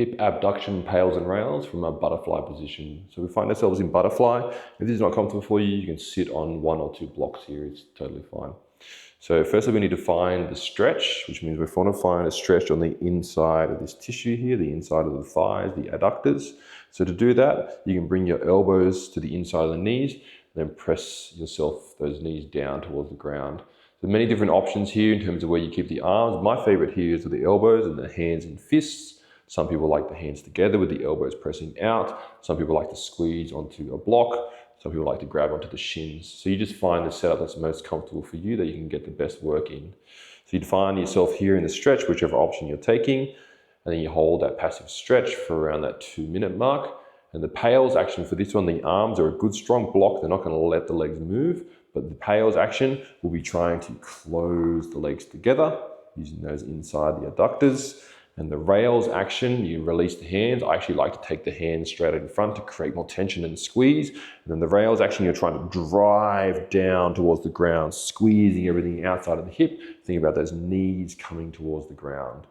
hip abduction, PAILS and rails from a butterfly position. So we find ourselves in butterfly. If this is not comfortable for you, you can sit on 1 or 2 blocks here, it's totally fine. So firstly we need to find the stretch, which means we want to find a stretch on the inside of this tissue here, the inside of the thighs, the adductors. So to do that, you can bring your elbows to the inside of the knees, then press those knees down towards the ground. There are many different options here in terms of where you keep the arms. My favorite here is with the elbows and the hands in fists. Some people like the hands together with the elbows pressing out. Some people like to squeeze onto a block. Some people like to grab onto the shins. So you just find the setup that's most comfortable for you, that you can get the best work in. So you'd find yourself here in the stretch, whichever option you're taking, and then you hold that passive stretch for around that 2-minute mark. And the PAILS action for this one, the arms are a good strong block. They're not going to let the legs move, but the PAILS action will be trying to close the legs together using those inside the adductors. And the rails action, you release the hands. I actually like to take the hands straight in front to create more tension and squeeze. And then the rails action, you're trying to drive down towards the ground, squeezing everything outside of the hip. Think about those knees coming towards the ground.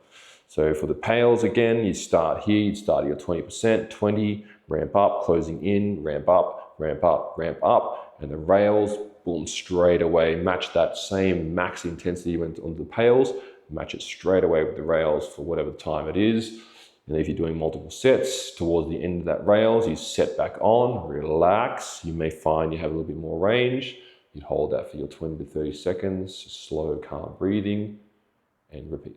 So for the PAILS again, you start here, you start at your 20%, 20, ramp up, closing in, ramp up, ramp up, ramp up. And the rails, boom, straight away, match that same max intensity went onto the PAILS. Match it straight away with the rails for whatever time it is. And if you're doing multiple sets, towards the end of that rails, you set back on, relax. You may find you have a little bit more range. You'd hold that for your 20 to 30 seconds, slow, calm breathing, and repeat.